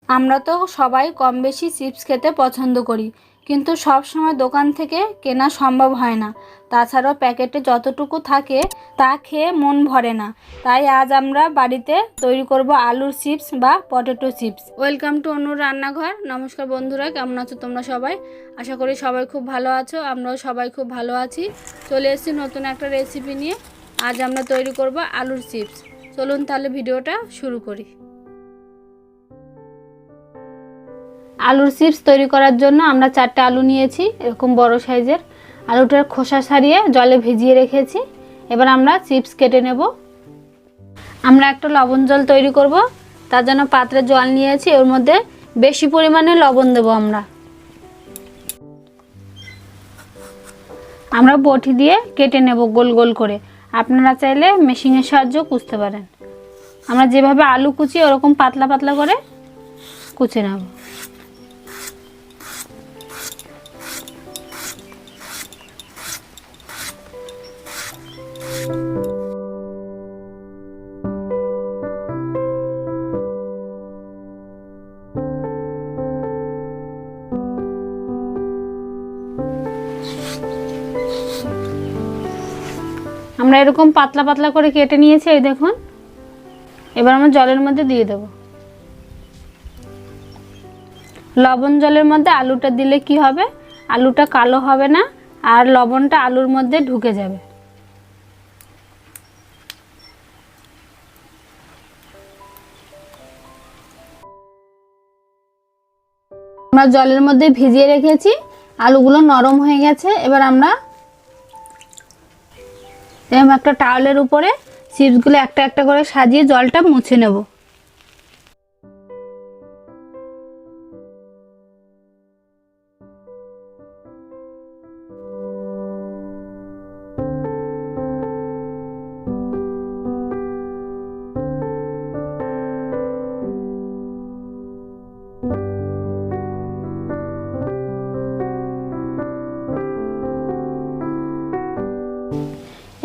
আমরা তো সবাই কম বেশি চিপস খেতে পছন্দ করি, কিন্তু সব সময় দোকান থেকে কেনা সম্ভব হয় না। তাছাড়াও প্যাকেটে যতটুকু থাকে তা খেয়ে মন ভরে না। তাই আজ আমরা বাড়িতে তৈরি করব আলুর চিপস বা পটেটো চিপস। ওয়েলকাম টু অনুর রান্নাঘর। নমস্কার বন্ধুরা, কেমন আছো তোমরা সবাই? আশা করি সবাই খুব ভালো আছো, আমরাও সবাই খুব ভালো আছি। চলে এসেছি নতুন একটা রেসিপি নিয়ে। আজ আমরা তৈরি করব আলুর চিপস। চলুন তাহলে ভিডিওটা শুরু করি। আলুর চিপস তৈরি করার জন্য আমরা 4টে আলু নিয়েছি, এরকম বড় সাইজের। আলুটার খোসা ছাড়িয়ে জলে ভিজিয়ে রেখেছি। এবার আমরা চিপস কেটে নেব। আমরা একটা লবণ জল তৈরি করব, তার জন্য পাত্রে জল নিয়েছি, ওর মধ্যে বেশি পরিমাণে লবণ দেব। আমরা বটি দিয়ে কেটে নেব গোল গোল করে। আপনারা চাইলে মেশিনের সাহায্যেও কুচতে পারেন। আমরা যেভাবে আলু কুচি ওরকম পাতলা পাতলা করে কুচে নেব। আমরা এরকম পাতলা পাতলা করে কেটে নিয়েছি, এই দেখুন। এবার আমরা জলের মধ্যে দিয়ে দেব। লবণ জলের মধ্যে আলুটা দিলে কি হবে, আলুটা কালো হবে না, আর লবণটা আলুর মধ্যে ঢুকে যাবে। আমরা জলের মধ্যে ভিজিয়ে রেখেছি, আলুগুলো নরম হয়ে গেছে। এবার আমরা একটা টাওয়ালের উপরে চিপসগুলো একটা একটা করে সাজিয়ে জলটা মুছে নেব।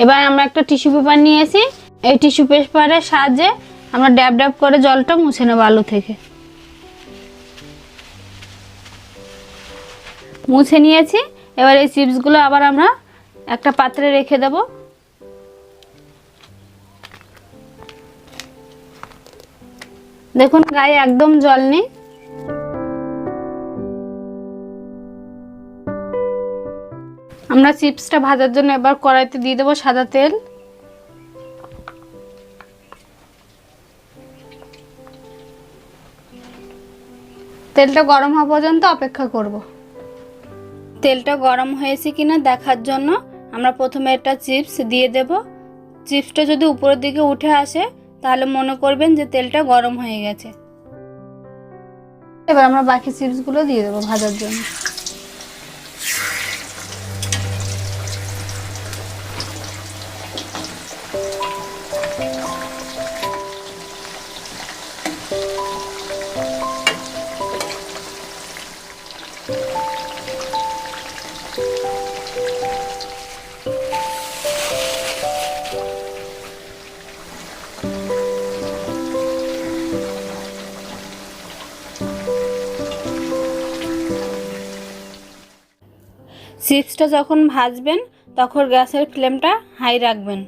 এবার আমরা একটা টিস্যু পেপার নিয়েছি, এই টিস্যু পেপারের সাহায্যে আমরা ড্যাব ড্যাব করে জলটা মুছে নেব। আলু থেকে মুছে নিয়েছি। এবার এই চিপসগুলো আবার আমরা একটা পাত্রে রেখে দেব। দেখুন গায়ে একদম জল নেই। আমরা চিপসটা ভাজার জন্য এবার কড়াইতে দিয়ে দেবো সাদা তেল। তেলটা গরম হওয়া পর্যন্ত অপেক্ষা করব। তেলটা গরম হয়েছে কিনা দেখার জন্য আমরা প্রথমে একটা চিপস দিয়ে দেব। চিপসটা যদি উপরের দিকে উঠে আসে তাহলে মনে করবেন যে তেলটা গরম হয়ে গেছে। এবার আমরা বাকি চিপসগুলো দিয়ে দেবো ভাজার জন্য। চিপসটা যখন ভাজবেন তখন গ্যাসের ফ্লেমটা হাই রাখবেন।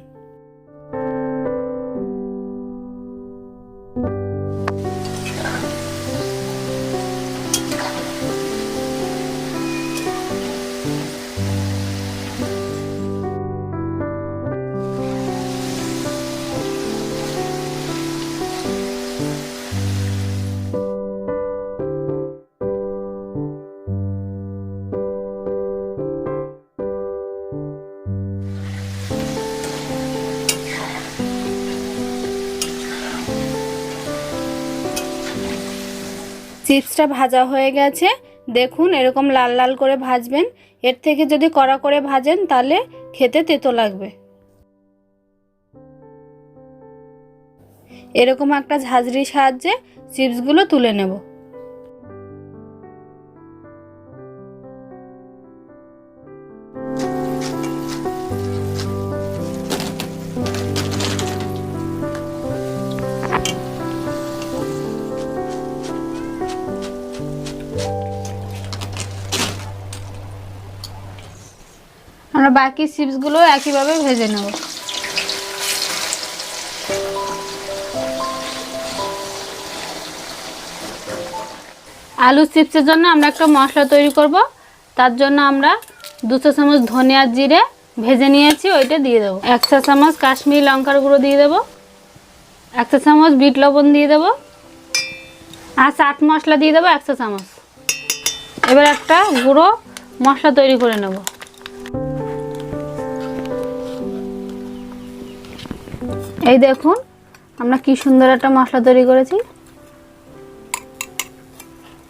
চিপসটা ভাজা হয়ে গেছে, দেখুন এরকম লাল লাল করে ভাজবেন। এর থেকে যদি কড়া করে ভাজেন তাহলে খেতে তেতো লাগবে। এরকম একটা ঝাঁঝরির সাহায্যে চিপসগুলো তুলে নেব। আমরা বাকি চিপসগুলো একইভাবে ভেজে নেব। আলু চিপসের জন্য আমরা একটা মশলা তৈরি করব। তার জন্য আমরা 2 চা চামচ ধনে আর জিরে ভেজে নিয়েছি, ওইটা দিয়ে দেবো। 1 চা চামচ কাশ্মীরি লঙ্কার গুঁড়ো দিয়ে দেবো। 1 চা চামচ বিট লবণ দিয়ে দেবো। আর চাট মশলা দিয়ে দেবো 1 চা চামচ। এবার একটা গুঁড়ো মশলা তৈরি করে নেব। এই দেখুন আমরা কি সুন্দর একটা মশলা তৈরি করেছি।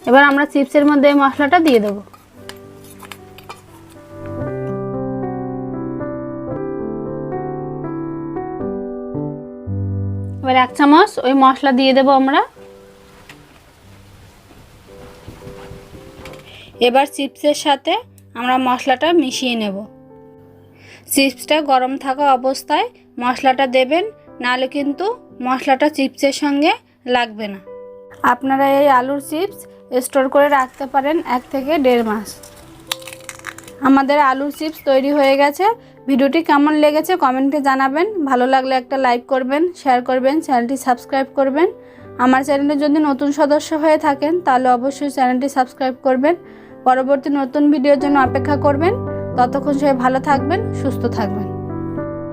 এবার আমরা চিপসের মধ্যে এই মশলাটা দিয়ে দেব। এবার 1 চামচ ওই মশলা দিয়ে দেব আমরা। এবার চিপসের সাথে আমরা মশলাটা মিশিয়ে নেব। চিপসটা গরম থাকা অবস্থায় মশলাটা দেবেন, নাহলে কিন্তু মশলাটা চিপসের সঙ্গে লাগবে না। আপনারা এই আলুর চিপস স্টোর করে রাখতে পারেন 1 থেকে 1.5 মাস। আমাদের আলুর চিপস তৈরি হয়ে গেছে। ভিডিওটি কেমন লেগেছে কমেন্টে জানাবেন। ভালো লাগলে একটা লাইক করবেন, শেয়ার করবেন, চ্যানেলটি সাবস্ক্রাইব করবেন। আমার চ্যানেলে যদি নতুন সদস্য হয়ে থাকেন তাহলে অবশ্যই চ্যানেলটি সাবস্ক্রাইব করবেন। পরবর্তী নতুন ভিডিওর জন্য অপেক্ষা করবেন। ততক্ষণ সবাই ভালো থাকবেন, সুস্থ থাকবেন।